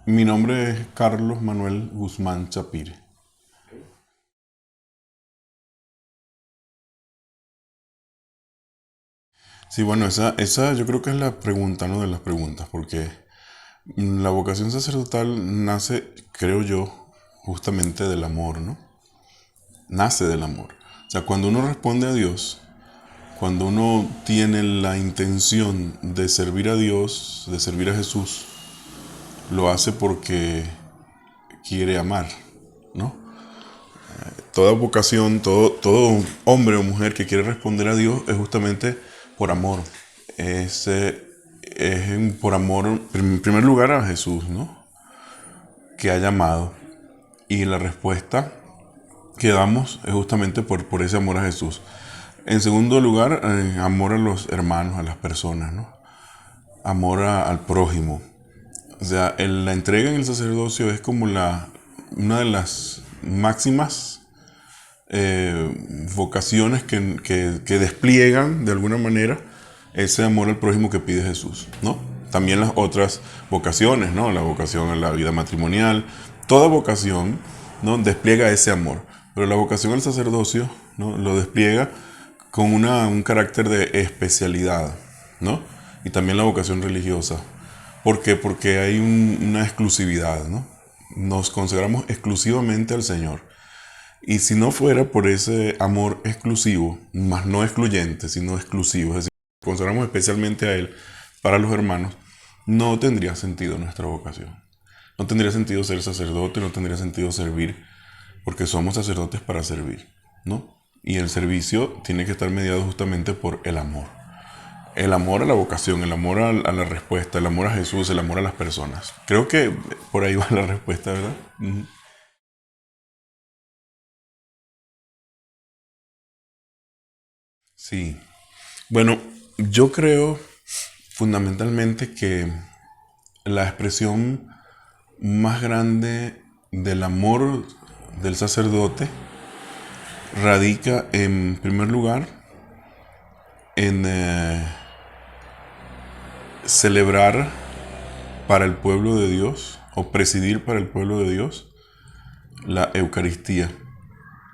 Mi nombre es Carlos Manuel Guzmán Chapire. Sí, bueno, esa yo creo que es la pregunta, ¿no? De las preguntas, porque la vocación sacerdotal nace, creo yo, justamente del amor, ¿no? Nace del amor. O sea, cuando uno responde a Dios, cuando uno tiene la intención de servir a Dios, de servir a Jesús, lo hace porque quiere amar, ¿no? Toda vocación, todo hombre o mujer que quiere responder a Dios es justamente por amor. Es por amor, en primer lugar, a Jesús, ¿no? Que ha llamado. Y la respuesta que damos es justamente por ese amor a Jesús. En segundo lugar, amor a los hermanos, a las personas, ¿no? Amor al prójimo. O sea, la entrega en el sacerdocio es como una de las máximas vocaciones que despliegan de alguna manera ese amor al prójimo que pide Jesús, ¿no? También las otras vocaciones, ¿no? La vocación a la vida matrimonial, toda vocación, ¿no? Despliega ese amor, pero la vocación al sacerdocio, ¿no? Lo despliega con un carácter de especialidad, ¿no? Y también la vocación religiosa. ¿Por qué? Porque hay una exclusividad, ¿no? Nos consagramos exclusivamente al Señor. Y si no fuera por ese amor exclusivo, más no excluyente, sino exclusivo, es decir, consagramos especialmente a Él para los hermanos, no tendría sentido nuestra vocación. No tendría sentido ser sacerdote, no tendría sentido servir, porque somos sacerdotes para servir, ¿no? Y el servicio tiene que estar mediado justamente por el amor. El amor a la vocación, el amor a la respuesta, el amor a Jesús, el amor a las personas. Creo que por ahí va la respuesta, ¿verdad? Sí. Bueno, yo creo fundamentalmente que la expresión más grande del amor del sacerdote radica en primer lugar en celebrar para el pueblo de Dios o presidir para el pueblo de Dios la Eucaristía,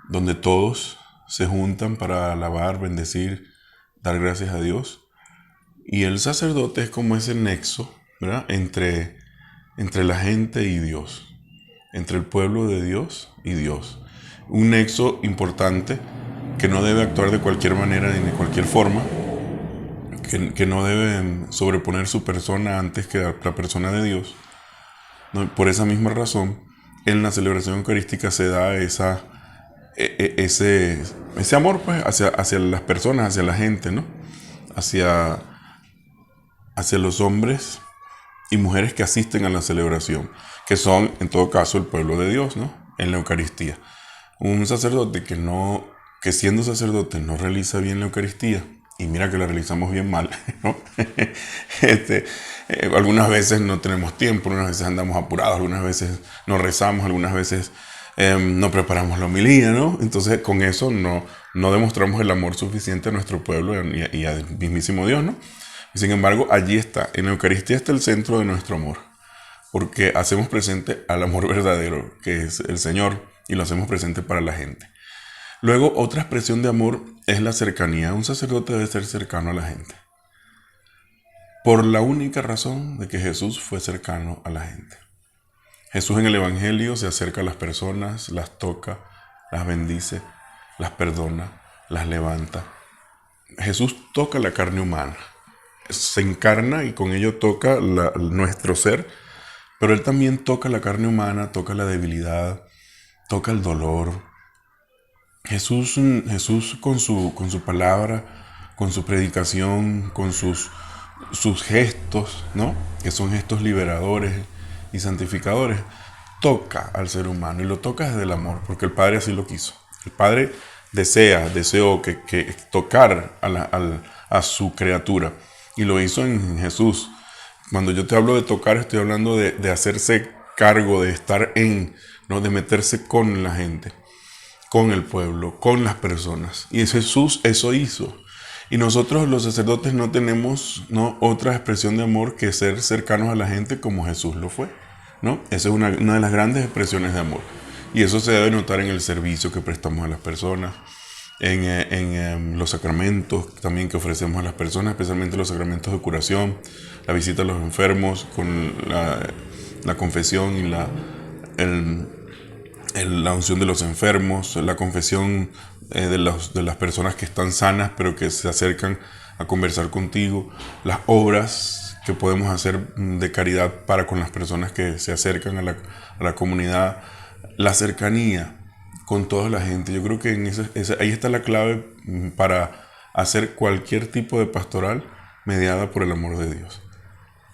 donde todos se juntan para alabar, bendecir, dar gracias a Dios. Y el sacerdote es como ese nexo, ¿verdad? Entre la gente y Dios, entre el pueblo de Dios y Dios. Un nexo importante que no debe actuar de cualquier manera ni de cualquier forma, que no debe sobreponer su persona antes que la persona de Dios. ¿No? Por esa misma razón, en la celebración eucarística se da ese amor pues, hacia las personas, hacia la gente, ¿no? Hacia, hacia los hombres y mujeres que asisten a la celebración, que son en todo caso el pueblo de Dios, ¿no? En la Eucaristía. Un sacerdote que siendo sacerdote no realiza bien la Eucaristía, y mira que la realizamos bien mal, ¿no? este, algunas veces no tenemos tiempo, algunas veces andamos apurados, algunas veces no rezamos, algunas veces no preparamos la homilía, ¿no? Entonces con eso no demostramos el amor suficiente a nuestro pueblo y al mismísimo Dios, ¿no? Sin embargo, allí está, en la Eucaristía está el centro de nuestro amor, porque hacemos presente al amor verdadero, que es el Señor, y lo hacemos presente para la gente. Luego, otra expresión de amor es la cercanía. Un sacerdote debe ser cercano a la gente, por la única razón de que Jesús fue cercano a la gente. Jesús en el Evangelio se acerca a las personas, las toca, las bendice, las perdona, las levanta. Jesús toca la carne humana, se encarna y con ello toca nuestro ser, pero Él también toca la carne humana, toca la debilidad, toca el dolor. Jesús con su palabra, con su predicación, con sus gestos, ¿no? Que son gestos liberadores y santificadores, toca al ser humano y lo toca desde el amor, porque el Padre así lo quiso. El Padre deseó que tocar a su criatura y lo hizo en Jesús. Cuando yo te hablo de tocar, estoy hablando de hacerse cargo, de estar ¿no? De meterse con la gente, con el pueblo, con las personas. Y Jesús eso hizo. Y nosotros los sacerdotes no tenemos, ¿no? Otra expresión de amor que ser cercanos a la gente como Jesús lo fue. ¿no? Esa es una de las grandes expresiones de amor. Y eso se debe notar en el servicio que prestamos a las personas, en los sacramentos también que ofrecemos a las personas, especialmente los sacramentos de curación, la visita a los enfermos con la confesión y el, la unción de los enfermos, la confesión de las personas que están sanas pero que se acercan a conversar contigo, las obras que podemos hacer de caridad para con las personas que se acercan a la comunidad, la cercanía con toda la gente. Yo creo que ahí está la clave para hacer cualquier tipo de pastoral mediada por el amor de Dios,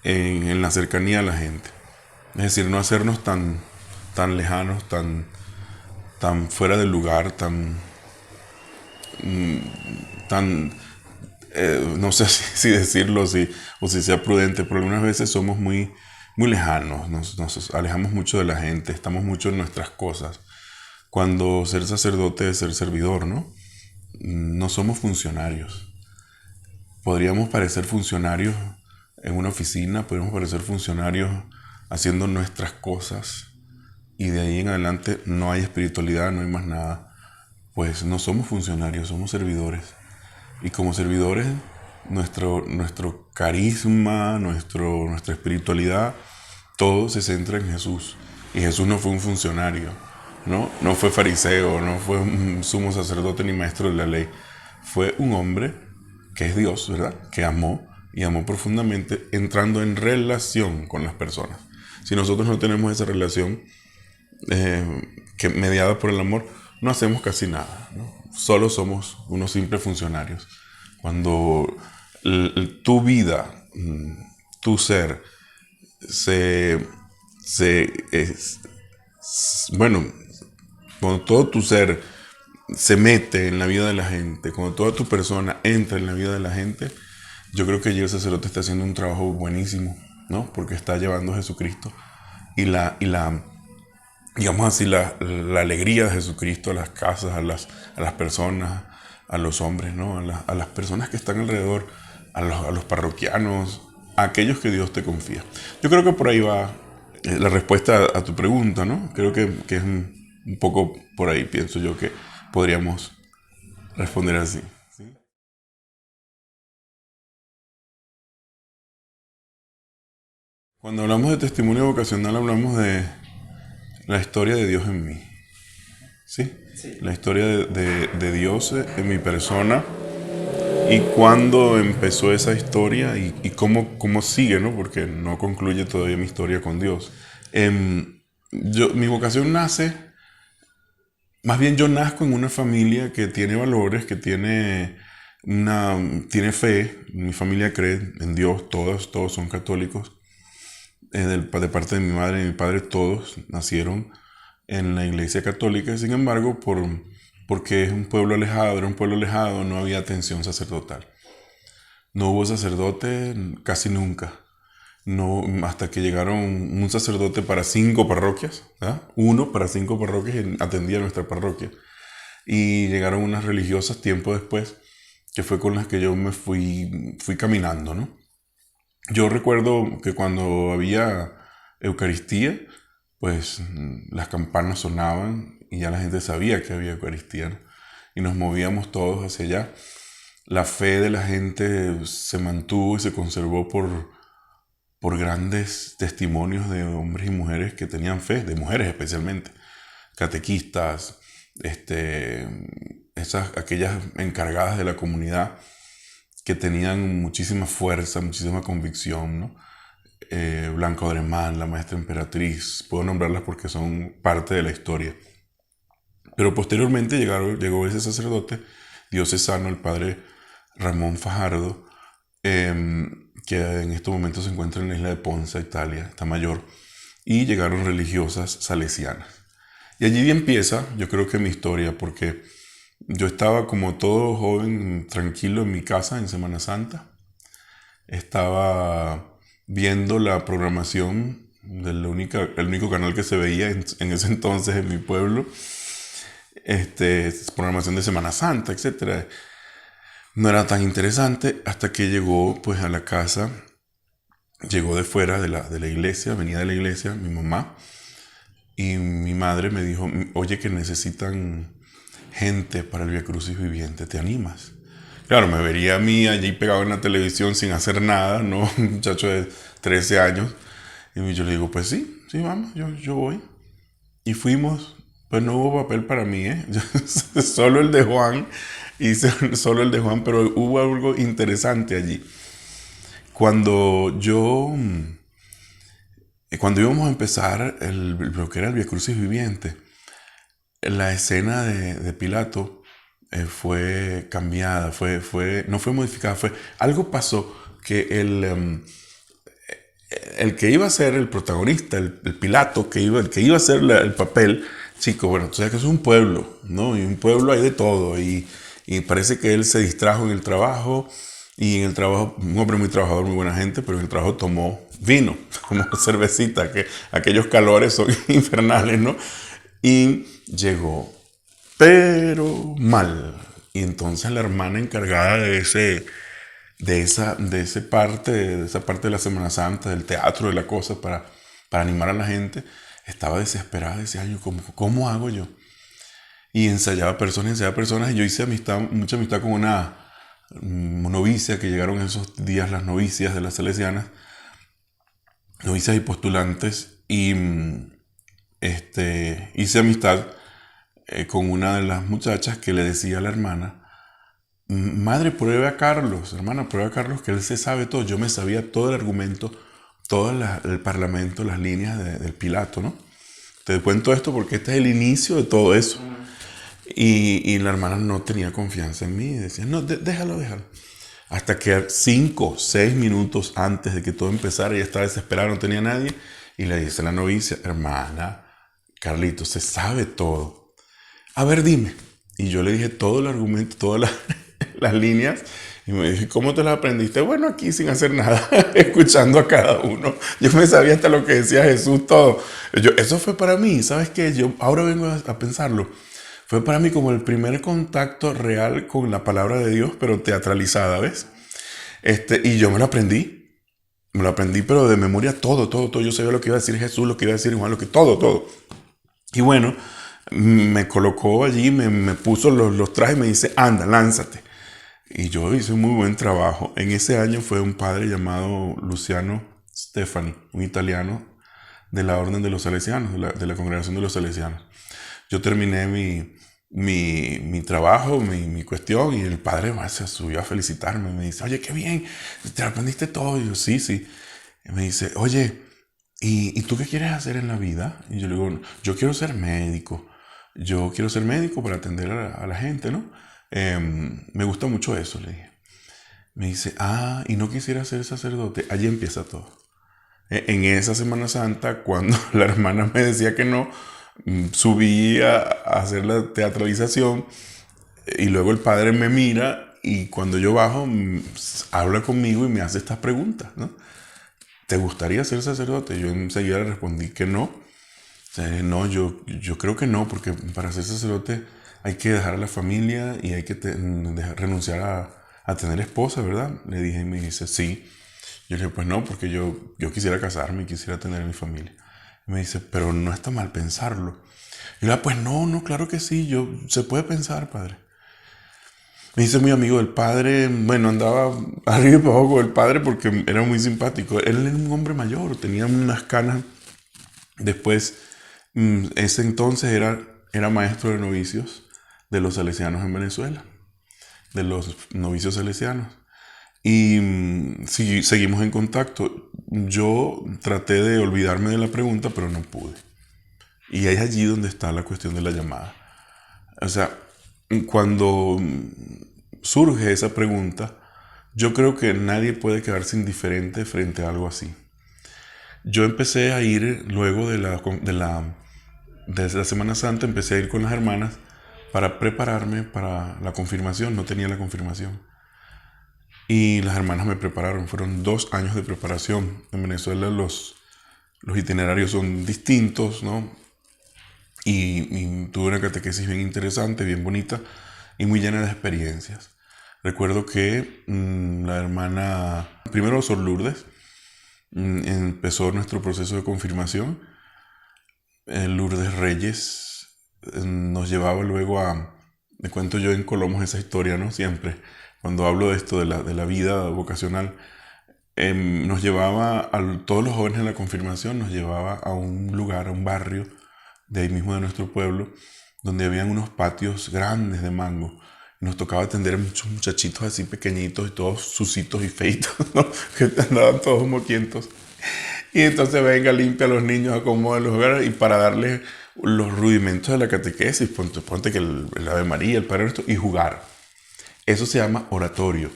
en la cercanía a la gente. Es decir, no hacernos tan lejanos, tan fuera del lugar, tan no sé si decirlo o si sea prudente, pero algunas veces somos muy lejanos, nos alejamos mucho de la gente, estamos mucho en nuestras cosas. Cuando ser sacerdote es ser servidor, ¿no? No somos funcionarios. Podríamos parecer funcionarios en una oficina, podríamos parecer funcionarios haciendo nuestras cosas y de ahí en adelante no hay espiritualidad, no hay más nada. Pues no somos funcionarios, somos servidores. Y como servidores, nuestro carisma, nuestra espiritualidad, todo se centra en Jesús. Y Jesús no fue un funcionario, ¿no? No fue fariseo, no fue un sumo sacerdote ni maestro de la ley. Fue un hombre que es Dios, ¿verdad? Que amó y amó profundamente entrando en relación con las personas. Si nosotros no tenemos esa relación que mediada por el amor, no hacemos casi nada, ¿no? Solo somos unos simples funcionarios. Cuando tu vida, tu ser, se, se bueno, cuando todo tu ser se mete en la vida de la gente, cuando toda tu persona entra en la vida de la gente, yo creo que allí el sacerdote está haciendo un trabajo buenísimo, ¿no? Porque está llevando a Jesucristo y digamos así, la alegría de Jesucristo a las casas, a las personas, a los hombres, ¿no? A las personas que están alrededor, a los parroquianos, a aquellos que Dios te confía. Yo creo que por ahí va la respuesta a tu pregunta, ¿no? Creo que es un poco por ahí, pienso yo, que podríamos responder así. ¿Sí? Cuando hablamos de testimonio vocacional, hablamos de la historia de Dios en mí. ¿Sí? Sí. La historia de Dios en mi persona y cuándo empezó esa historia y cómo sigue, ¿no? Porque no concluye todavía mi historia con Dios. Mi vocación nace, más bien yo nazco en una familia que tiene valores, que tiene fe. Mi familia cree en Dios, todos son católicos. De parte de mi madre y mi padre, todos nacieron en la iglesia católica. Sin embargo, porque es un pueblo alejado, era un pueblo alejado, no había atención sacerdotal. No hubo sacerdote casi nunca. No, hasta que llegaron un sacerdote para 5 parroquias, ¿verdad? Uno para 5 parroquias y atendía nuestra parroquia. Y llegaron unas religiosas tiempo después, que fue con las que yo me fui caminando, ¿no? Yo recuerdo que cuando había Eucaristía, pues las campanas sonaban y ya la gente sabía que había Eucaristía, ¿no? Y nos movíamos todos hacia allá. La fe de la gente se mantuvo y se conservó por grandes testimonios de hombres y mujeres que tenían fe, de mujeres especialmente, catequistas, aquellas encargadas de la comunidad que tenían muchísima fuerza, muchísima convicción, ¿no? Blanca Odremán, la maestra emperatriz, puedo nombrarlas porque son parte de la historia. Pero posteriormente llegó ese sacerdote diocesano, el padre Ramón Fajardo, que en estos momentos se encuentra en la isla de Ponza, Italia, está mayor, y llegaron religiosas salesianas. Y allí empieza, yo creo que mi historia, porque yo estaba como todo joven, tranquilo en mi casa en Semana Santa. Estaba viendo la programación el único canal que se veía en ese entonces en mi pueblo, programación de Semana Santa, etcétera. No era tan interesante hasta que llegó pues a la casa llegó de fuera de la iglesia, venía de la iglesia, mi mamá, y mi madre me dijo, oye, que necesitan gente para el Vía Crucis Viviente, ¿te animas? Claro, me vería a mí allí pegado en la televisión sin hacer nada, ¿no? Un muchacho de 13 años. Y yo le digo, pues sí, sí, vamos, yo voy. Y fuimos, pues no hubo papel para mí, ¿eh? Solo el de Juan, hice solo el de Juan, pero hubo algo interesante allí. Cuando cuando íbamos a empezar lo que era el Vía Crucis Viviente, la escena de Pilato fue cambiada, no fue modificada, algo pasó que el que iba a ser el protagonista, el Pilato, el que iba a hacer el papel, chico, bueno, tú sabes que es un pueblo, ¿no? Y un pueblo hay de todo, y parece que él se distrajo en el trabajo, y en el trabajo, un hombre muy trabajador, muy buena gente, pero en el trabajo tomó vino, tomó cervecita, que aquellos calores son infernales, ¿no? Y llegó, pero mal. Y entonces la hermana encargada de esa parte de la Semana Santa, del teatro, de la cosa, para animar a la gente, estaba desesperada, decía, ay, ¿cómo hago yo? Y ensayaba personas, y yo hice mucha amistad con una novicia, que llegaron esos días las novicias de las salesianas, novicias y postulantes, y hice amistad con una de las muchachas que le decía a la hermana, madre, pruebe a Carlos, hermana, pruebe a Carlos, que él se sabe todo. Yo me sabía todo el argumento, todo el parlamento, las líneas del Pilato, ¿no? Te cuento esto porque este es el inicio de todo eso. Y la hermana no tenía confianza en mí, decía, no, déjalo. Hasta que 5, 6 minutos antes de que todo empezara, ella estaba desesperada, no tenía nadie, y le dice a la novicia, hermana, Carlito, se sabe todo. A ver, dime. Y yo le dije todo el argumento, todas las líneas. Y me dije, ¿cómo te las aprendiste? Bueno, aquí sin hacer nada, escuchando a cada uno. Yo me sabía hasta lo que decía Jesús, todo. Eso fue para mí, ¿sabes qué? Yo ahora vengo a pensarlo. Fue para mí como el primer contacto real con la palabra de Dios, pero teatralizada, ¿ves? Y yo me lo aprendí. Me lo aprendí, pero de memoria todo. Yo sabía lo que iba a decir Jesús, lo que iba a decir Juan, todo. Y bueno, me colocó allí, me puso los trajes y me dice, anda, lánzate. Y yo hice un muy buen trabajo. En ese año fue un padre llamado Luciano Stefani, un italiano de la Orden de los Salesianos, de la Congregación de los Salesianos. Yo terminé mi trabajo, mi cuestión, y el padre se subió a felicitarme. Me dice, oye, qué bien, te aprendiste todo. Y yo, sí. Y me dice, oye, ¿y tú qué quieres hacer en la vida? Y yo le digo, yo quiero ser médico. Yo quiero ser médico para atender a la gente, ¿no? Me gusta mucho eso, le dije. Me dice, ¿y no quisiera ser sacerdote? Allí empieza todo. En esa Semana Santa, cuando la hermana me decía que no, subí a hacer la teatralización, y luego el padre me mira, y cuando yo bajo, habla conmigo y me hace estas preguntas, ¿no? ¿Te gustaría ser sacerdote? Yo enseguida le respondí que no. No, yo creo que no, porque para ser sacerdote hay que dejar a la familia y hay que renunciar a tener esposa, ¿verdad? Le dije, y me dice, sí. Yo le dije, pues no, porque yo quisiera casarme y quisiera tener mi familia. Y me dice, pero no está mal pensarlo. Y yo le dije, pues no, claro que sí, se puede pensar, padre. Me dice muy amigo del padre, bueno, andaba arriba y para abajo con el padre porque era muy simpático. Él era un hombre mayor, tenía unas canas. Después, ese entonces era maestro de novicios de los salesianos en Venezuela, de los novicios salesianos. Y sí, seguimos en contacto. Yo traté de olvidarme de la pregunta, pero no pude. Y es allí donde está la cuestión de la llamada. O sea, cuando surge esa pregunta, yo creo que nadie puede quedarse indiferente frente a algo así. Yo empecé a ir luego de la Semana Santa, empecé a ir con las hermanas para prepararme para la confirmación. No tenía la confirmación. Y las hermanas me prepararon. Fueron 2 años de preparación. En Venezuela los itinerarios son distintos, ¿no? Y tuve una catequesis bien interesante, bien bonita y muy llena de experiencias. Recuerdo que la hermana, primero Sor Lourdes, empezó nuestro proceso de confirmación. Lourdes Reyes nos llevaba luego me cuento yo en Colomos esa historia, ¿no? Siempre, cuando hablo de esto, de la vida vocacional, nos llevaba, todos los jóvenes en la confirmación, nos llevaba a un lugar, a un barrio de ahí mismo de nuestro pueblo, donde habían unos patios grandes de mango. Y nos tocaba atender a muchos muchachitos así pequeñitos y todos sucitos y feitos, ¿no? Que andaban todos moquientos. Y entonces venga, limpia a los niños, acomoda los hogares y para darles los rudimentos de la catequesis, ponte que el Ave María, el Padre Nuestro, y jugar. Eso se llama oratorio,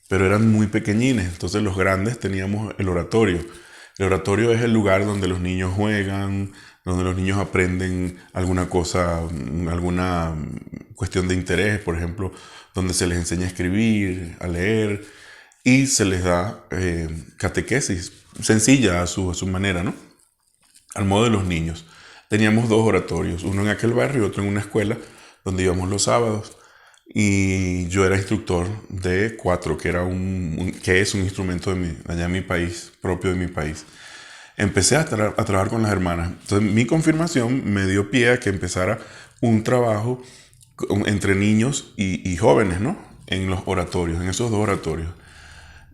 pero eran muy pequeñines, entonces los grandes teníamos el oratorio. El oratorio es el lugar donde los niños juegan, donde los niños aprenden alguna cosa, alguna cuestión de interés, por ejemplo, donde se les enseña a escribir, a leer, y se les da catequesis sencilla a su manera, ¿no? Al modo de los niños. Teníamos 2 oratorios, uno en aquel barrio y otro en una escuela donde íbamos los sábados. Y yo era instructor de 4, que, que es un instrumento allá en mi país, propio de mi país. Empecé a trabajar con las hermanas. Entonces mi confirmación me dio pie a que empezara un trabajo entre niños y jóvenes, ¿no? En los oratorios, en esos 2 oratorios.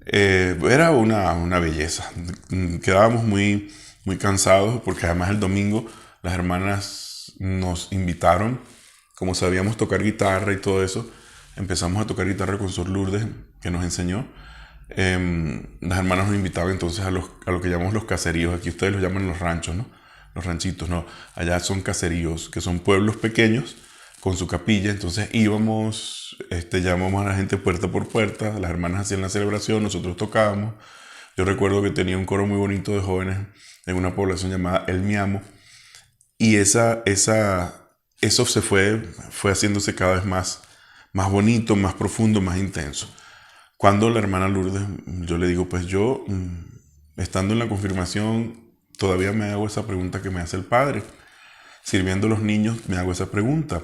Era una belleza. Quedábamos muy cansados porque además el domingo las hermanas nos invitaron, como sabíamos tocar guitarra y todo eso, empezamos a tocar guitarra con Sor Lourdes, que nos enseñó. Las hermanas nos invitaban entonces a lo que llamamos los caseríos. Aquí ustedes los llaman los ranchos, ¿no? Los ranchitos, no. Allá son caseríos, que son pueblos pequeños con su capilla. Entonces íbamos, llamamos a la gente puerta por puerta, las hermanas hacían la celebración, nosotros tocábamos. Yo recuerdo que tenía un coro muy bonito de jóvenes en una población llamada El Miamo. Y eso fue haciéndose cada vez más bonito, más profundo, más intenso. Cuando la hermana Lourdes, yo le digo, pues yo, estando en la confirmación, todavía me hago esa pregunta que me hace el padre. Sirviendo a los niños, me hago esa pregunta.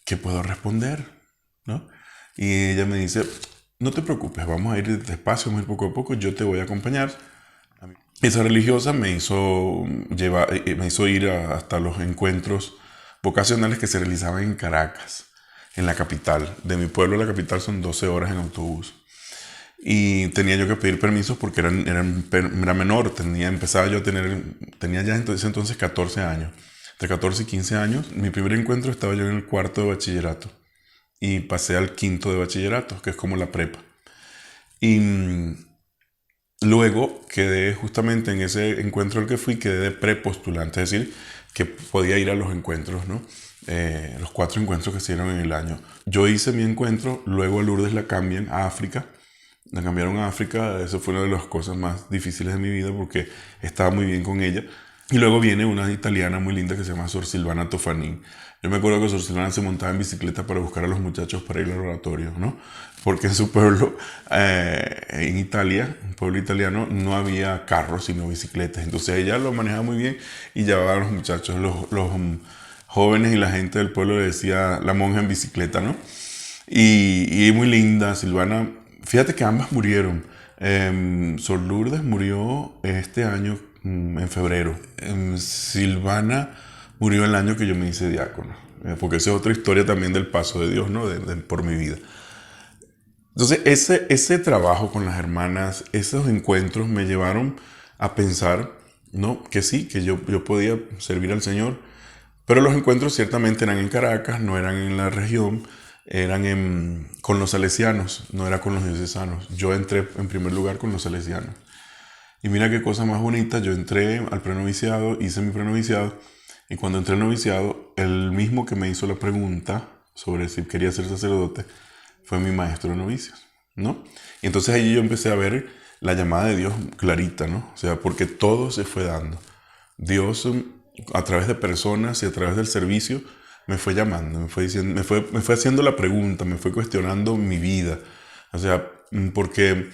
¿Qué puedo responder? ¿No? Y ella me dice, no te preocupes, vamos a ir despacio, vamos a ir poco a poco, yo te voy a acompañar. Esa religiosa me hizo ir hasta los encuentros vocacionales que se realizaban en Caracas, en la capital. De mi pueblo a la capital son 12 horas en autobús. Y tenía yo que pedir permisos porque era menor, tenía ya entonces 14 años. Entre 14 y 15 años, mi primer encuentro estaba yo en el 4º de bachillerato. Y pasé al 5º de bachillerato, que es como la prepa. Y luego quedé justamente en ese encuentro al que fui, quedé de prepostulante, es decir, que podía ir a los encuentros, ¿no? Los 4 encuentros que se dieron en el año. Yo hice mi encuentro, luego a Lourdes la cambian a África. La cambiaron a África, eso fue una de las cosas más difíciles de mi vida porque estaba muy bien con ella. Y luego viene una italiana muy linda que se llama Sor Silvana Tofanín. Yo me acuerdo que Sor Silvana se montaba en bicicleta para buscar a los muchachos para ir al oratorio, ¿no? Porque en su pueblo, en Italia, un pueblo italiano, no había carros sino bicicletas. Entonces ella lo manejaba muy bien y llevaba a los muchachos. Los jóvenes y la gente del pueblo le decía la monja en bicicleta, ¿no? Y muy linda, Silvana. Fíjate que ambas murieron. Sor Lourdes murió este año en febrero. Silvana murió el año que yo me hice diácono. Porque esa es otra historia también del paso de Dios, ¿no? Por mi vida. Entonces, ese trabajo con las hermanas, esos encuentros me llevaron a pensar, ¿no? Que sí, que yo podía servir al Señor. Pero los encuentros ciertamente eran en Caracas, no eran en la región, eran con los salesianos, no era con los diocesanos. Yo entré en primer lugar con los salesianos. Y mira qué cosa más bonita, yo entré al prenoviciado, hice mi prenoviciado, y cuando entré al noviciado, el mismo que me hizo la pregunta sobre si quería ser sacerdote, fue mi maestro de novicios, ¿no? Y entonces allí yo empecé a ver la llamada de Dios clarita, ¿no? O sea, porque todo se fue dando. Dios, a través de personas y a través del servicio, me fue llamando, me fue haciendo la pregunta, me fue cuestionando mi vida. O sea, porque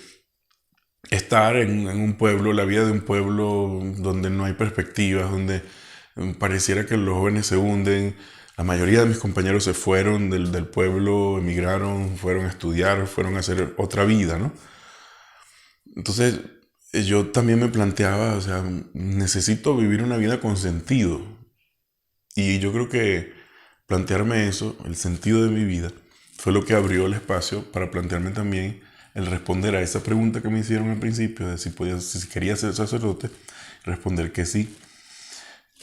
estar en un pueblo, la vida de un pueblo donde no hay perspectivas, donde pareciera que los jóvenes se hunden. La mayoría de mis compañeros se fueron del pueblo, emigraron, fueron a estudiar, fueron a hacer otra vida, ¿no? Entonces, yo también me planteaba, o sea, necesito vivir una vida con sentido. Y yo creo que plantearme eso, el sentido de mi vida, fue lo que abrió el espacio para plantearme también el responder a esa pregunta que me hicieron al principio, de si quería ser sacerdote, responder que sí,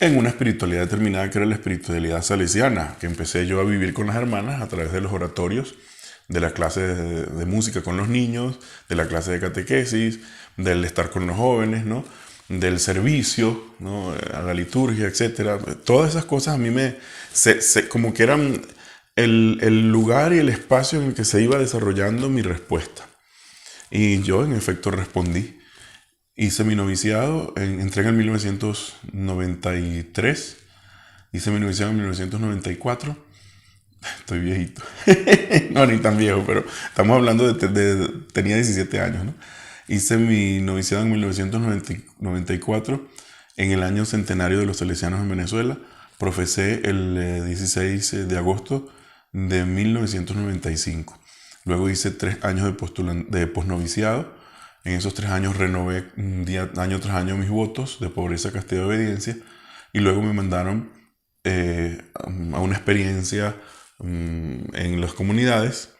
en una espiritualidad determinada que era la espiritualidad salesiana, que empecé yo a vivir con las hermanas a través de los oratorios, de las clases de música con los niños, de la clase de catequesis, del estar con los jóvenes, ¿no? Del servicio, ¿no? A la liturgia, etcétera. Todas esas cosas a mí como que eran el lugar y el espacio en el que se iba desarrollando mi respuesta. Y yo, en efecto, respondí. Hice mi noviciado, entré en el 1993, hice mi noviciado en 1994. Estoy viejito. No, ni tan viejo, pero estamos hablando tenía 17 años, ¿no? Hice mi noviciado en 1994, en el año centenario de los salesianos en Venezuela. Profesé el 16 de agosto de 1995. Luego hice 3 años de posnoviciado. En esos 3 años renové año tras año mis votos de pobreza, castidad y obediencia. Y luego me mandaron a una experiencia en las comunidades.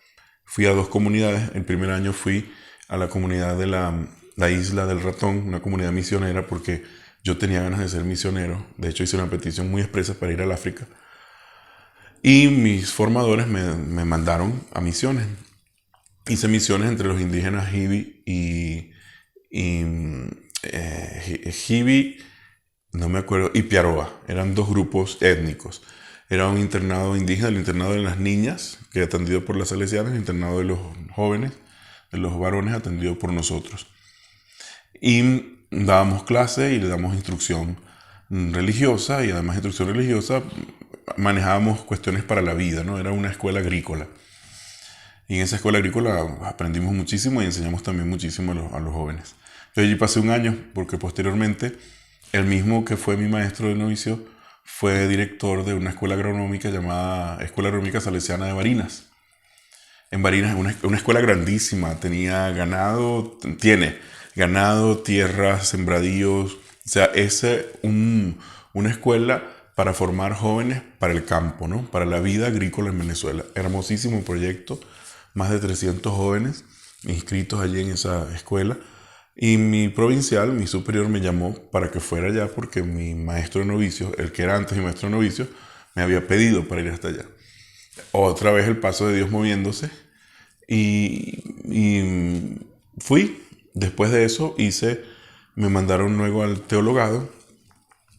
Fui a 2 comunidades. El primer año fui a la comunidad de la Isla del Ratón, una comunidad misionera, porque yo tenía ganas de ser misionero. De hecho, hice una petición muy expresa para ir al África. Y mis formadores me mandaron a misiones. Hice misiones entre los indígenas Jibi Jibi, no me acuerdo, y Piaroa. Eran 2 grupos étnicos. Era un internado indígena, el internado de las niñas, que atendido por las salesianas, el internado de los jóvenes, de los varones, atendido por nosotros. Y dábamos clase y le damos instrucción religiosa, y además de instrucción religiosa manejábamos cuestiones para la vida, ¿no? Era una escuela agrícola. Y en esa escuela agrícola aprendimos muchísimo y enseñamos también muchísimo a los jóvenes. Yo allí pasé un año porque posteriormente el mismo que fue mi maestro de novicio fue director de una escuela agronómica llamada Escuela Agronómica Salesiana de Barinas. En Barinas, una escuela grandísima, tenía ganado, tiene ganado, tierras, sembradíos. O sea, una escuela para formar jóvenes para el campo, ¿no? Para la vida agrícola en Venezuela. Hermosísimo proyecto, más de 300 jóvenes inscritos allí en esa escuela. Y mi provincial, mi superior, me llamó para que fuera allá porque mi maestro de novicios, el que era antes mi maestro de novicios, me había pedido para ir hasta allá. Otra vez el paso de Dios moviéndose. Y fui. Después de eso me mandaron luego al teologado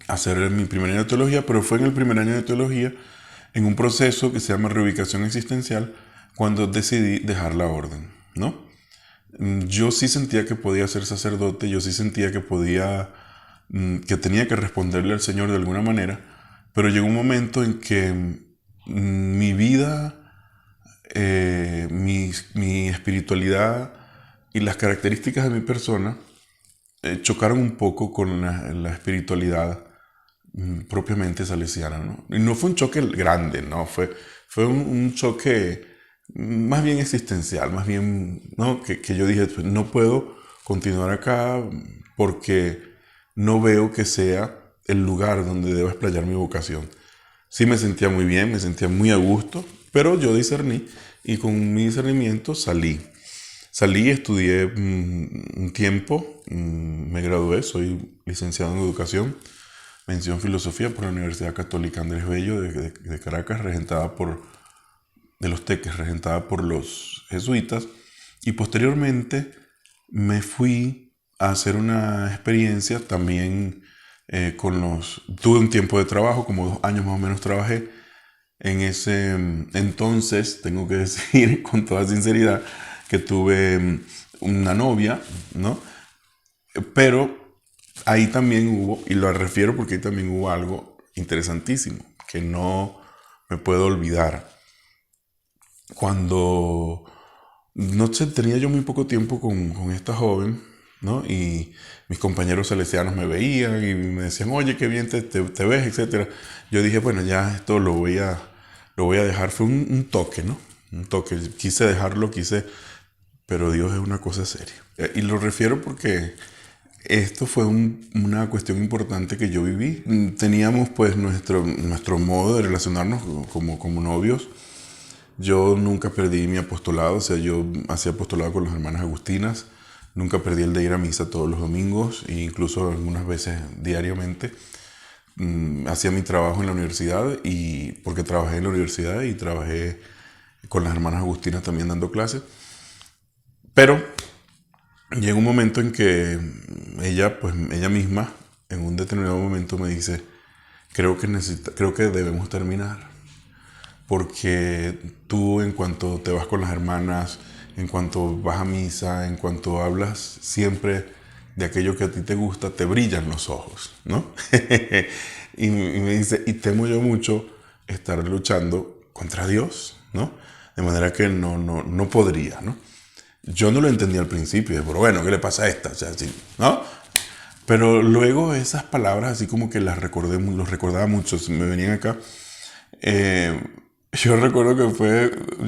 a hacer mi primer año de teología, pero fue en el primer año de teología, en un proceso que se llama reubicación existencial, cuando decidí dejar la orden, ¿no? Yo sí sentía que podía ser sacerdote, yo sí sentía que que tenía que responderle al Señor de alguna manera, pero llegó un momento en que mi vida, mi espiritualidad y las características de mi persona chocaron un poco con la espiritualidad propiamente salesiana, ¿no? Y no fue un choque grande, ¿no? Fue un choque más bien existencial, más bien, ¿no? Que yo dije, pues, no puedo continuar acá porque no veo que sea el lugar donde debo explayar mi vocación. Sí me sentía muy bien, me sentía muy a gusto, pero yo discerní y con mi discernimiento salí, estudié un tiempo, me gradué, soy licenciado en educación, mención filosofía por la Universidad Católica Andrés Bello de Caracas, de los Teques, regentada por los jesuitas, y posteriormente me fui a hacer una experiencia también tuve un tiempo de trabajo, como 2 años más o menos trabajé. En ese entonces, tengo que decir con toda sinceridad, que tuve una novia, ¿no? Pero ahí también hubo, y lo refiero porque ahí también hubo algo interesantísimo, que no me puedo olvidar. Cuando, no sé, tenía yo muy poco tiempo con esta joven, ¿no? Y mis compañeros salesianos me veían y me decían, oye, qué bien te ves, etcétera. Yo dije, bueno, ya esto lo voy a dejar. Fue un toque, ¿no? Un toque. Quise dejarlo, pero Dios es una cosa seria. Y lo refiero porque esto fue una cuestión importante que yo viví. Teníamos pues nuestro modo de relacionarnos como novios. Yo nunca perdí mi apostolado, o sea, yo hacía apostolado con las hermanas agustinas, nunca perdí el de ir a misa todos los domingos, e incluso algunas veces diariamente. Hacía mi trabajo en la universidad, y porque trabajé en la universidad y trabajé con las hermanas agustinas también dando clases. Pero llega un momento en que ella misma, en un determinado momento me dice, creo que debemos terminar. Porque tú, en cuanto te vas con las hermanas, en cuanto vas a misa, en cuanto hablas siempre de aquello que a ti te gusta, te brillan los ojos, ¿no? y me dice, y temo yo mucho estar luchando contra Dios, ¿no? De manera que no podría, ¿no? Yo no lo entendía al principio, pero bueno, ¿qué le pasa a esta? O sea, sí, ¿no? Pero luego esas palabras así como que los recordaba mucho, me venían acá. Eh, yo recuerdo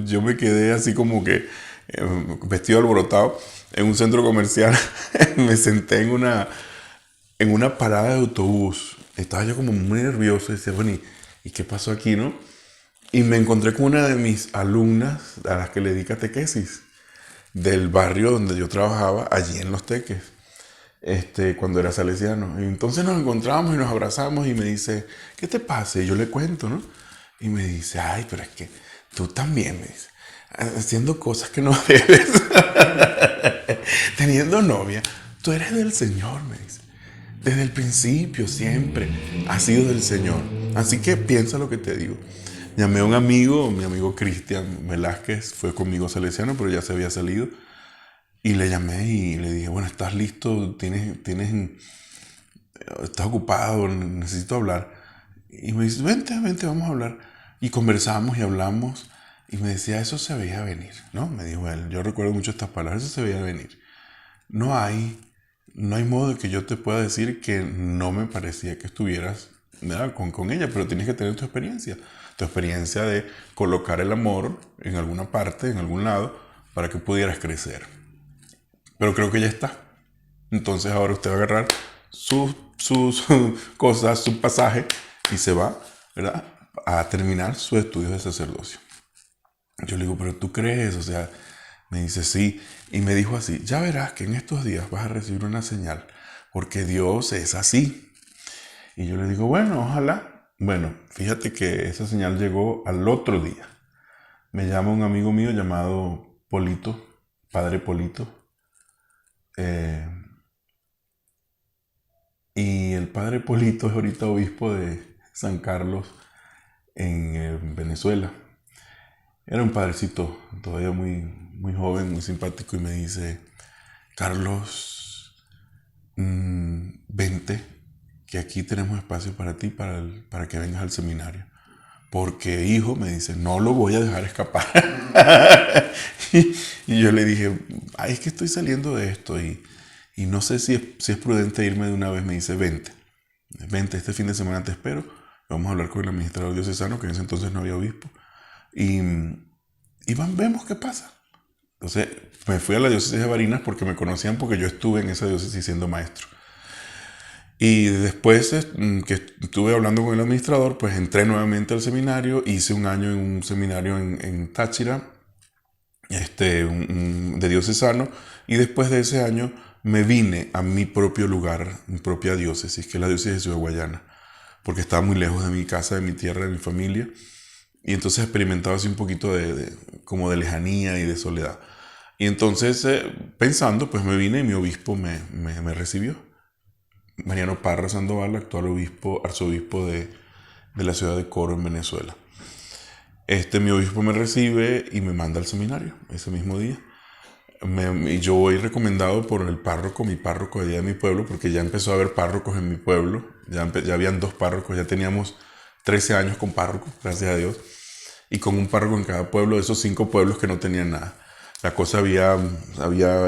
yo me quedé así como que vestido alborotado en un centro comercial. Me senté en una parada de autobús. Estaba yo como muy nervioso y decía, bueno, ¿y qué pasó aquí, no? Y me encontré con una de mis alumnas a las que le di catequesis del barrio donde yo trabajaba, allí en Los Teques, cuando era salesiano. Y entonces nos encontramos y nos abrazamos y me dice, ¿qué te pasa? Y yo le cuento, ¿no? Y me dice, ay, pero es que tú también, me dice, haciendo cosas que no debes, teniendo novia, tú eres del Señor, me dice. Desde el principio, siempre, has sido del Señor. Así que piensa lo que te digo. Llamé a un amigo, mi amigo Cristian Velázquez, fue conmigo salesiano, pero ya se había salido. Y le llamé y le dije, bueno, ¿estás listo? ¿Estás ocupado? Necesito hablar. Y me dice, vente, vamos a hablar. Y conversamos y hablamos. Y me decía, eso se veía venir, ¿no? Me dijo él, yo recuerdo mucho estas palabras, eso se veía venir. No hay, no hay modo de que yo te pueda decir que no me parecía que estuvieras, ¿verdad?, con ella, pero tienes que tener tu experiencia de colocar el amor en alguna parte, en algún lado, para que pudieras crecer. Pero creo que ya está. Entonces ahora usted va a agarrar sus cosas, su pasaje, y se va, ¿verdad?, a terminar sus estudios de sacerdocio. Yo le digo, pero ¿tú crees? O sea, me dice, sí. Y me dijo así, ya verás que en estos días vas a recibir una señal, porque Dios es así. Y yo le digo, bueno, ojalá. Bueno, fíjate que esa señal llegó al otro día. Me llama un amigo mío llamado Polito, Padre Polito. Y el Padre Polito es ahorita obispo de San Carlos en Venezuela. Era un padrecito todavía muy joven, muy simpático, y me dice, Carlos, vente, que aquí tenemos espacio para ti, para que vengas al seminario. Porque, hijo, me dice, no lo voy a dejar escapar. y yo le dije, ay, es que estoy saliendo de esto y no sé si es prudente irme de una vez. Me dice, vente, este fin de semana te espero. Vamos a hablar con el administrador diocesano, que en ese entonces no había obispo. Y vemos qué pasa. Entonces me fui a la diócesis de Barinas porque me conocían, porque yo estuve en esa diócesis siendo maestro. Y después que estuve hablando con el administrador, pues entré nuevamente al seminario, hice un año en un seminario en Táchira, de diocesano, y después de ese año me vine a mi propio lugar, mi propia diócesis, que es la diócesis de Ciudad Guayana, porque estaba muy lejos de mi casa, de mi tierra, de mi familia, y entonces experimentaba así un poquito como de lejanía y de soledad. Y entonces, pensando, pues me vine y mi obispo me recibió. Mariano Parra Sandoval, actual arzobispo de la ciudad de Coro, en Venezuela. Mi obispo me recibe y me manda al seminario ese mismo día. Y yo voy recomendado por el párroco, mi párroco allá de mi pueblo, porque ya empezó a haber párrocos en mi pueblo. Ya habían 2 párrocos, ya teníamos 13 años con párrocos, gracias a Dios. Y con un párroco en cada pueblo, de esos 5 pueblos que no tenían nada. La cosa había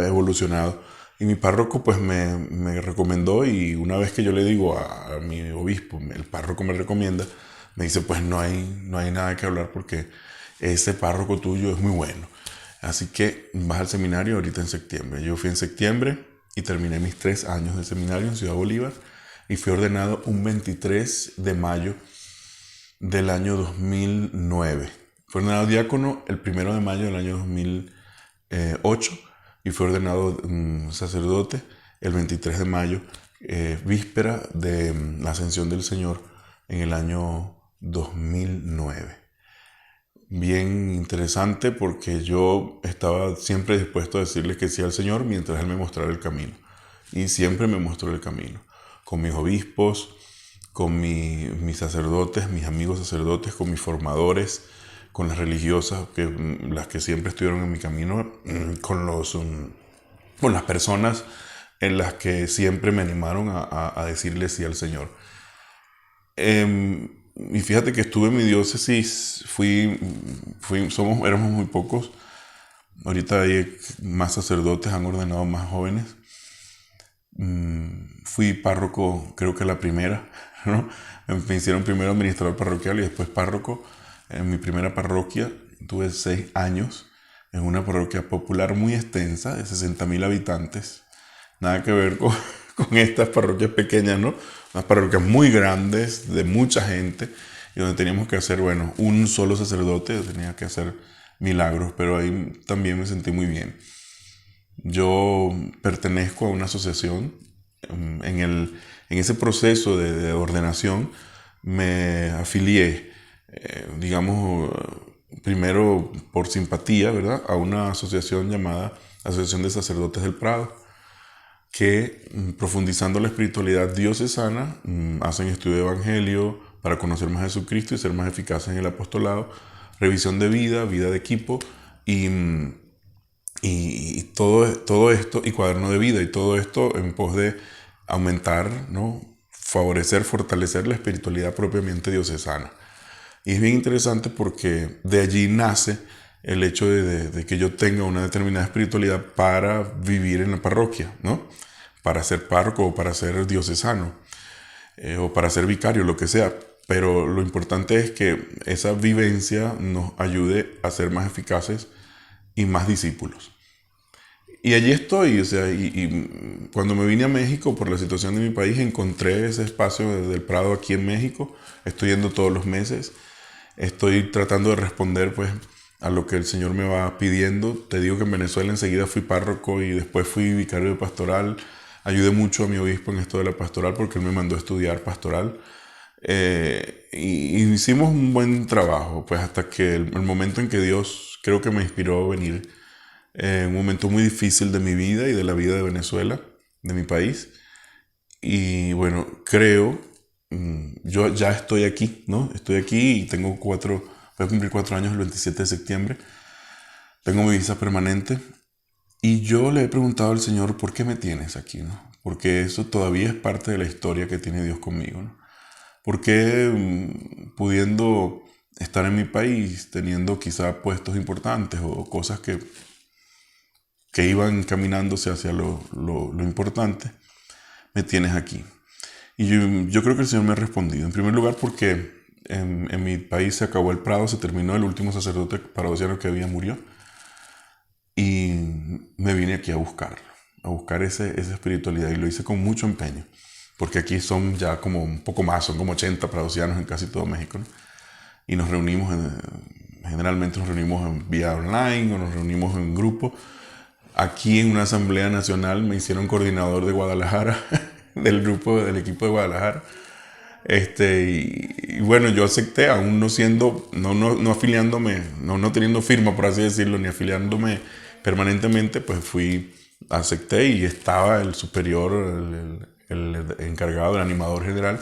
evolucionado. Y mi párroco pues me recomendó, y una vez que yo le digo a mi obispo, el párroco me recomienda, me dice, pues no hay nada que hablar, porque ese párroco tuyo es muy bueno. Así que vas al seminario ahorita en septiembre. Yo fui en septiembre, y terminé mis 3 años de seminario en Ciudad Bolívar y fui ordenado un 23 de mayo del año 2009. Fui ordenado diácono el 1 de mayo del año 2008 y fui ordenado sacerdote el 23 de mayo, víspera de la ascensión del Señor en el año 2009. Bien interesante porque yo estaba siempre dispuesto a decirle que sí al Señor mientras Él me mostrara el camino. Y siempre me mostró el camino. Con mis obispos, con mis sacerdotes, mis amigos sacerdotes, con mis formadores, con las religiosas, las que siempre estuvieron en mi camino, con las personas en las que siempre me animaron a decirle sí al Señor. Y fíjate que estuve en mi diócesis, éramos muy pocos. Ahorita hay más sacerdotes, han ordenado más jóvenes. Fui párroco, creo que la primera, ¿no? Me hicieron primero administrador parroquial y después párroco. En mi primera parroquia tuve 6 años en una parroquia popular muy extensa, de 60,000 habitantes. Nada que ver con estas parroquias pequeñas, ¿no? Unas parroquias muy grandes, de mucha gente, y donde teníamos que hacer, un solo sacerdote tenía que hacer milagros, pero ahí también me sentí muy bien. Yo pertenezco a una asociación. En ese proceso de ordenación me afilié, digamos, primero por simpatía, ¿verdad?, a una asociación llamada Asociación de Sacerdotes del Prado, que profundizando la espiritualidad diocesana hacen estudio de evangelio para conocer más a Jesucristo y ser más eficaces en el apostolado, revisión de vida de equipo y todo esto, y cuaderno de vida, y todo esto en pos de aumentar, ¿no?, favorecer, fortalecer la espiritualidad propiamente diocesana. Y es bien interesante porque de allí nace el hecho de que yo tenga una determinada espiritualidad para vivir en la parroquia, ¿no?, para ser párroco o para ser diocesano, o para ser vicario, lo que sea. Pero lo importante es que esa vivencia nos ayude a ser más eficaces y más discípulos. Y allí estoy, o sea, y cuando me vine a México por la situación de mi país, encontré ese espacio del Prado aquí en México. Estoy yendo todos los meses. Estoy tratando de responder, pues, a lo que el Señor me va pidiendo. Te digo que en Venezuela enseguida fui párroco y después fui vicario de pastoral. Ayudé mucho a mi obispo en esto de la pastoral porque él me mandó a estudiar pastoral. Y hicimos un buen trabajo, pues, hasta que el momento en que Dios creo que me inspiró a venir en un momento muy difícil de mi vida y de la vida de Venezuela, de mi país. Y bueno, yo ya estoy aquí, ¿no? Estoy aquí y voy a cumplir 4 años el 27 de septiembre. Tengo mi visa permanente. Y yo le he preguntado al Señor, ¿por qué me tienes aquí, no? Porque eso todavía es parte de la historia que tiene Dios conmigo, ¿no? ¿Por qué pudiendo estar en mi país, teniendo quizá puestos importantes o cosas que iban caminándose hacia lo importante, me tienes aquí? Y yo creo que el Señor me ha respondido. En primer lugar, porque en mi país se acabó el Prado, se terminó, el último sacerdote paradosiano que había murió. Y me vine aquí a buscar esa espiritualidad, y lo hice con mucho empeño, porque aquí son ya como un poco más, son como 80 pradosianos en casi todo México, ¿no? Y nos reunimos, generalmente nos reunimos en vía online o nos reunimos en grupo. Aquí en una asamblea nacional me hicieron coordinador de Guadalajara, del equipo de Guadalajara. Y bueno, yo acepté, aún no siendo, no afiliándome, no teniendo firma, por así decirlo, ni afiliándome permanentemente, pues acepté, y estaba el superior, el encargado, el animador general,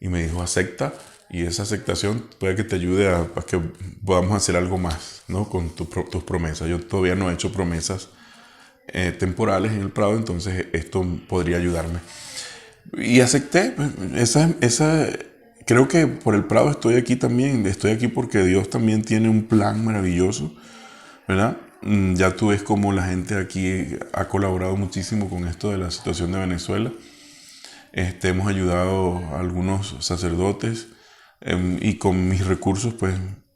y me dijo, acepta, y esa aceptación puede que te ayude a que podamos hacer algo más, ¿no?, con tus promesas. Yo todavía no he hecho promesas temporales en el Prado, entonces esto podría ayudarme. Y acepté. Creo que por el Prado estoy aquí también. Estoy aquí porque Dios también tiene un plan maravilloso, ¿verdad? Ya tú ves cómo la gente aquí ha colaborado muchísimo con esto de la situación de Venezuela. Hemos ayudado a algunos sacerdotes, y con mis recursos, pues,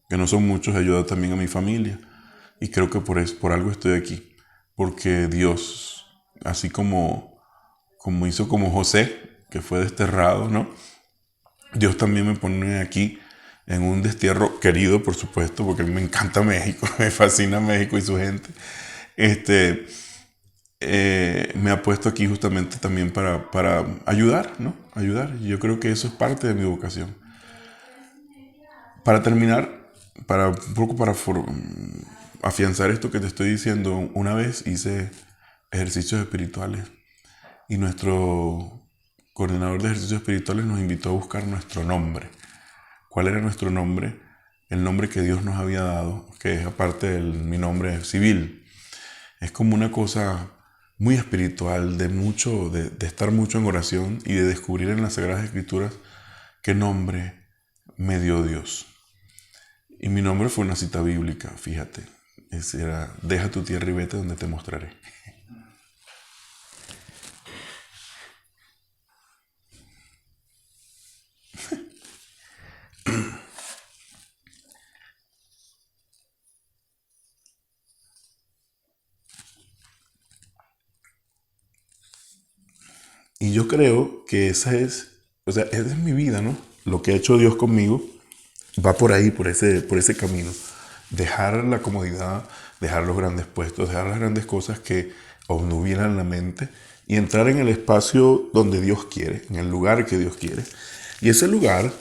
que no son muchos, he ayudado también a mi familia. Y creo que por algo estoy aquí, porque Dios así como hizo como José, que fue desterrado, ¿no? Dios también me pone aquí en un destierro querido, por supuesto, porque a mí me encanta México, me fascina México y su gente. Este, Me ha puesto aquí justamente también para ayudar, ¿no? Ayudar. Yo creo que eso es parte de mi vocación. Para terminar, un poco para afianzar esto que te estoy diciendo, una vez hice ejercicios espirituales y nuestro coordinador de ejercicios espirituales nos invitó a buscar nuestro nombre. ¿Cuál era nuestro nombre? El nombre que Dios nos había dado, que es aparte de mi nombre civil. Es como una cosa muy espiritual, de estar mucho en oración y de descubrir en las Sagradas Escrituras qué nombre me dio Dios. Y mi nombre fue una cita bíblica, fíjate. Ese era, deja tu tierra y vete donde te mostraré. Y yo creo que esa es mi vida, ¿no? Lo que ha hecho Dios conmigo va por ahí, por ese camino. Dejar la comodidad, dejar los grandes puestos, dejar las grandes cosas que obnubilan la mente y entrar en el espacio donde Dios quiere, en el lugar que Dios quiere. Y ese lugar,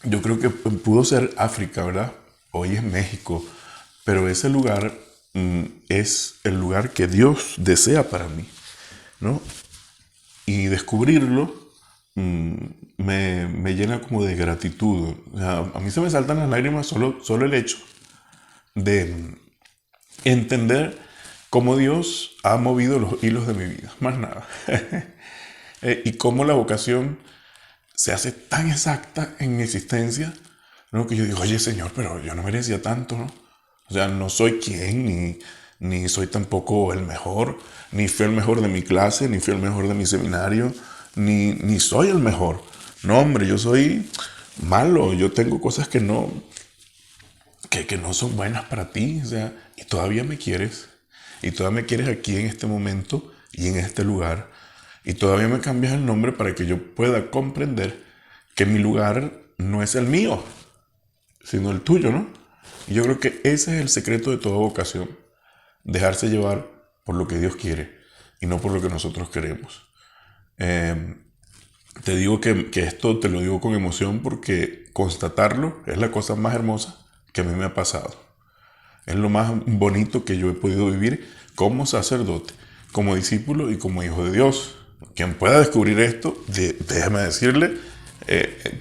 yo creo que pudo ser África, ¿verdad? Hoy es México, pero ese lugar es el lugar que Dios desea para mí, ¿no? Y descubrirlo me llena como de gratitud. O sea, a mí se me saltan las lágrimas solo el hecho de entender cómo Dios ha movido los hilos de mi vida, más nada. Y cómo la vocación se hace tan exacta en mi existencia, ¿no? Que yo digo, oye Señor, pero yo no merecía tanto, ¿no? O sea, no soy quien, ni soy tampoco el mejor, ni fui el mejor de mi clase, ni fui el mejor de mi seminario, ni soy el mejor. No, hombre, yo soy malo, yo tengo cosas que no son buenas para ti, o sea, y todavía me quieres, y todavía me quieres aquí en este momento y en este lugar, y todavía me cambias el nombre para que yo pueda comprender que mi lugar no es el mío, sino el tuyo, ¿no? Y yo creo que ese es el secreto de toda vocación, dejarse llevar por lo que Dios quiere y no por lo que nosotros queremos. Te digo que esto te lo digo con emoción porque constatarlo es la cosa más hermosa que a mí me ha pasado. Es lo más bonito que yo he podido vivir como sacerdote, como discípulo y como hijo de Dios. Quien pueda descubrir esto, déjame decirle,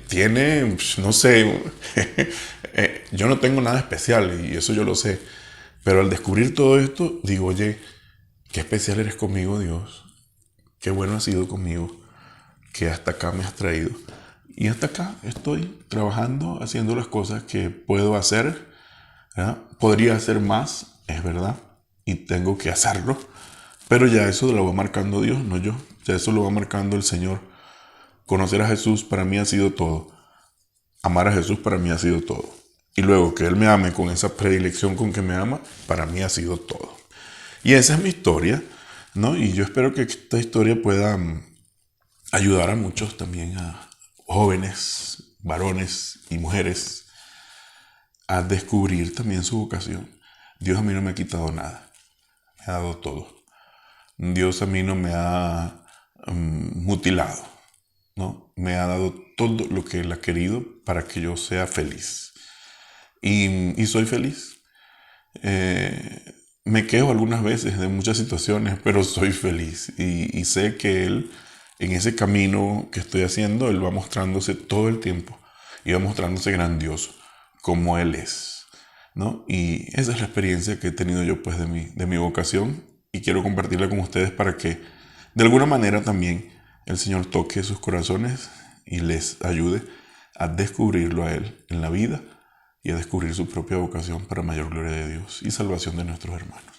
tiene, no sé, yo no tengo nada especial y eso yo lo sé. Pero al descubrir todo esto, digo, oye, qué especial eres conmigo, Dios. Qué bueno has sido conmigo, que hasta acá me has traído. Y hasta acá estoy trabajando, haciendo las cosas que puedo hacer, ¿verdad? Podría hacer más, es verdad, y tengo que hacerlo, pero ya eso lo va marcando Dios, no yo. Ya eso lo va marcando el Señor. Conocer a Jesús para mí ha sido todo. Amar a Jesús para mí ha sido todo. Y luego que Él me ame con esa predilección con que me ama, para mí ha sido todo. Y esa es mi historia, ¿no? Y yo espero que esta historia pueda ayudar a muchos también, a jóvenes, varones y mujeres, a descubrir también su vocación. Dios a mí no me ha quitado nada, me ha dado todo. Dios a mí no me ha mutilado, ¿no? Me ha dado todo lo que Él ha querido para que yo sea feliz. Y soy feliz. Me quejo algunas veces de muchas situaciones, pero soy feliz. Y sé que Él, en ese camino que estoy haciendo, Él va mostrándose todo el tiempo. Y va mostrándose grandioso, como Él es, ¿no? Y esa es la experiencia que he tenido yo pues de mi vocación. Y quiero compartirla con ustedes para que de alguna manera también el Señor toque sus corazones y les ayude a descubrirlo a Él en la vida y a descubrir su propia vocación para mayor gloria de Dios y salvación de nuestros hermanos.